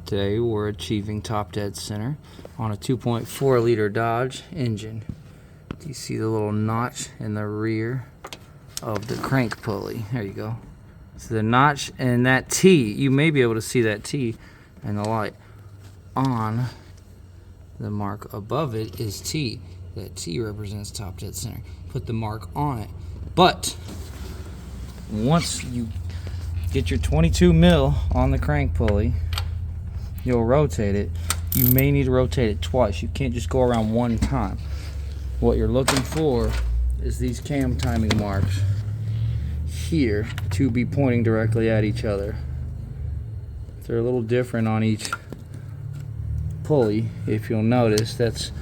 Today we're achieving top dead center on a 2.4 liter Dodge engine. Do you see the little notch in the rear of the crank pulley? There you go. So the notch and that T, you may be able to see that T in the light. On the mark above it is T. That T represents top dead center. Put the mark on it. But once you get your 22 mil on the crank pulley, you'll rotate it. You may need to rotate it twice. You can't just go around one time. What you're looking for is these cam timing marks here to be pointing directly at each other. They're a little different on each pulley. If you'll notice, that's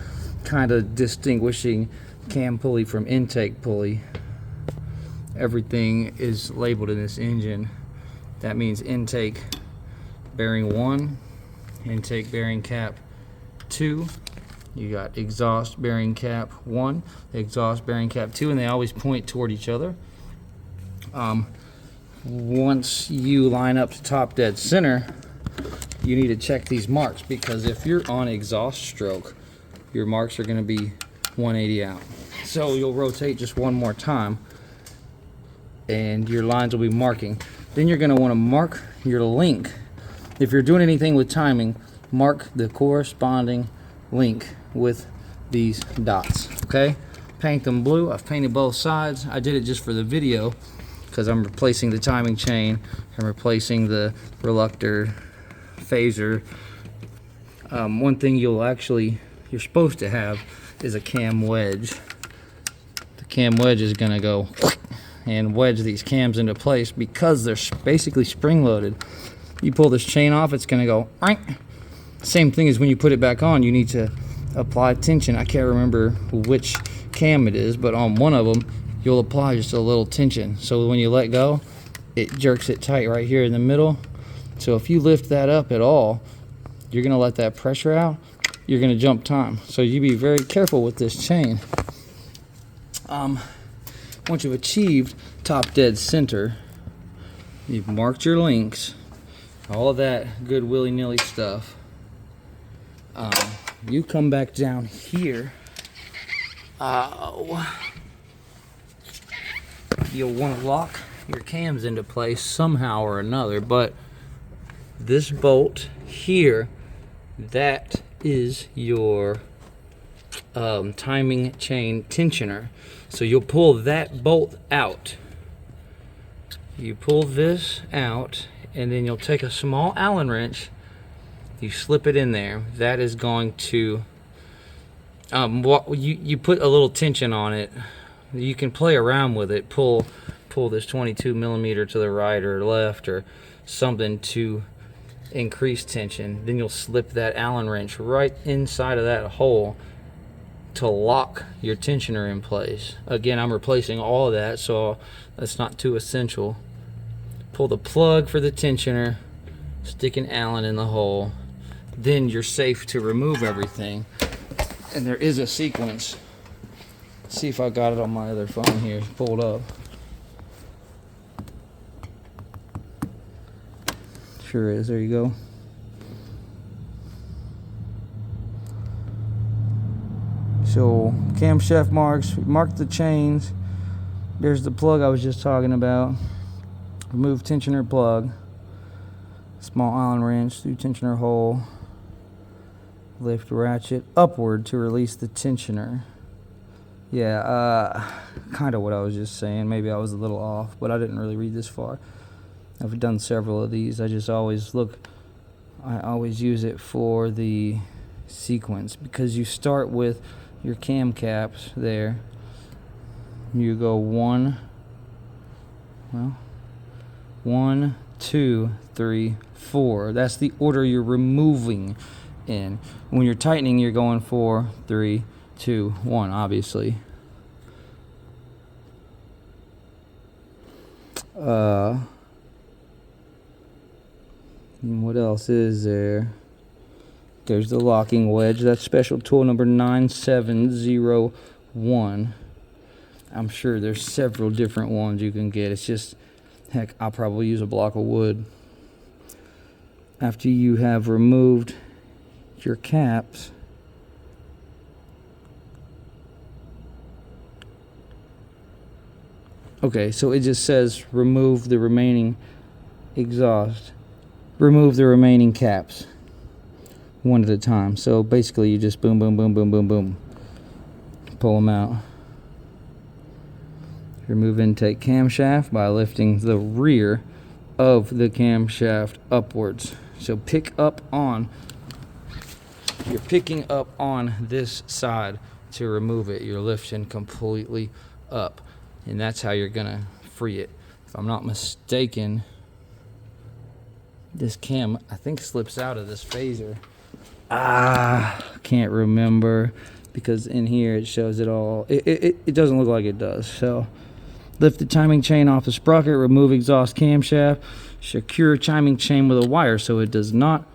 kind of distinguishing cam pulley from intake pulley. Everything is labeled in this engine. That means intake bearing 1, intake bearing cap 2, you got exhaust bearing cap 1, exhaust bearing cap 2, and they always point toward each other. Once you line up to top dead center, you need to check these marks, because if you're on exhaust stroke, your marks are going to be 180 out. So you'll rotate just one more time and your lines will be marking. Then you're going to want to mark your link. If you're doing anything with timing, mark the corresponding link with these dots, okay? Paint them blue. I've painted both sides. I did it just for the video because I'm replacing the timing chain. I'm replacing the reluctor phaser. One thing you're supposed to have is a cam wedge. The cam wedge is going to go and wedge these cams into place because they're basically spring loaded. You pull this chain off, it's going to go. Same thing as when you put it back on, you need to apply tension. I can't remember which cam it is, but on one of them, you'll apply just a little tension. So when you let go, it jerks it tight right here in the middle. So if you lift that up at all, you're going to let that pressure out, you're going to jump time. So you be very careful with this chain. Once you've achieved top dead center, you've marked your links, all of that good willy-nilly stuff, you come back down here. You'll want to lock your cams into place somehow or another, but this bolt here, that is your timing chain tensioner. So you'll pull that bolt out. You pull this out, and then you'll take a small Allen wrench, you slip it in there. That is going to you put a little tension on it. You can play around with it, pull this 22 millimeter to the right or left or something to increase tension. Then you'll slip that Allen wrench right inside of that hole to lock your tensioner in place. Again, I'm replacing all of that, so that's not too essential. Pull the plug for the tensioner, stick an Allen in the hole, then you're safe to remove everything. And there is a sequence. See if I got it on my other phone here, pulled up. Sure is, there you go. So camshaft marks, mark the chains. There's the plug I was just talking about. Remove tensioner plug. Small Allen wrench through tensioner hole. Lift ratchet upward to release the tensioner. Yeah, kind of what I was just saying. Maybe I was a little off, but I didn't really read this far. I've done several of these. I always use it for the sequence, because you start with your cam caps there. You go 1, 2, 3, 4. That's the order you're removing in. When you're tightening, you're going 4, 3, 2, 1, obviously. And what else is there? There's the locking wedge. That's special tool number 9701. I'm sure there's several different ones you can get. It's just, heck, I'll probably use a block of wood. after you have removed your caps, okay, so it just says remove the remaining exhaust, remove the remaining caps one at a time. So basically you just boom, boom, boom, boom, boom, boom, pull them out. Remove intake camshaft by lifting the rear of the camshaft upwards. So you're picking up on this side to remove it. You're lifting completely up, and that's how you're gonna free it. If I'm not mistaken, this cam, I think, slips out of this phaser. Can't remember, because in here it shows it all. It doesn't look like it does. So lift the timing chain off the sprocket, remove exhaust camshaft, secure timing chain with a wire so it does not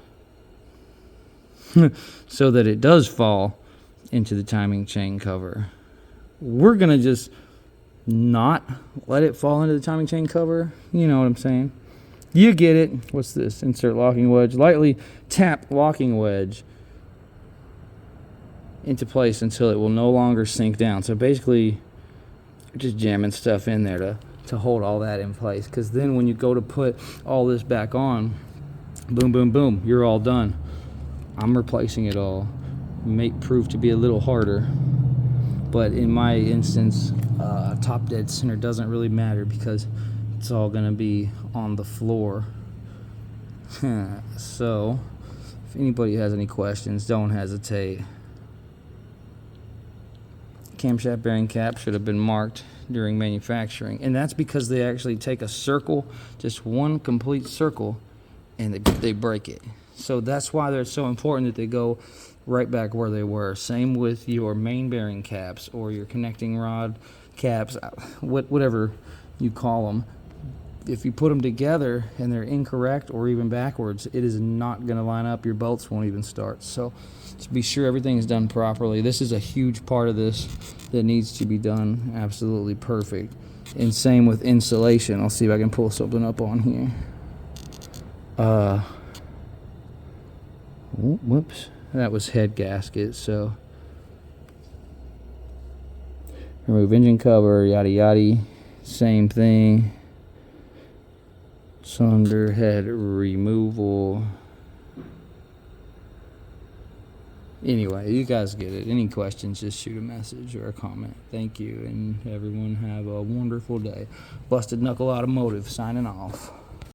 so that it does fall into the timing chain cover. We're gonna just not let it fall into the timing chain cover. You know what I'm saying? You get it. What's this? Insert locking wedge. Lightly tap locking wedge into place until it will no longer sink down. So basically, you're just jamming stuff in there to hold all that in place. Because then when you go to put all this back on, boom, boom, boom, you're all done. I'm replacing it all. May prove to be a little harder, but in my instance, top dead center doesn't really matter because it's all gonna be on the floor. So if anybody has any questions, don't hesitate. Camshaft bearing cap should have been marked during manufacturing, and that's because they actually take a circle, just one complete circle, and they break it. So that's why they're so important that they go right back where they were. Same with your main bearing caps or your connecting rod caps, whatever you call them. If you put them together and they're incorrect or even backwards, it is not going to line up. Your bolts won't even start. So just be sure everything's done properly. This is a huge part of this that needs to be done absolutely perfect. And same with insulation. I'll see if I can pull something up on here. Whoops, that was head gasket. So remove engine cover, yada yada, same thing. Cylinder head removal. Anyway, you guys get it. Any questions, just shoot a message or a comment. Thank you, and everyone have a wonderful day. Busted Knuckle Automotive signing off.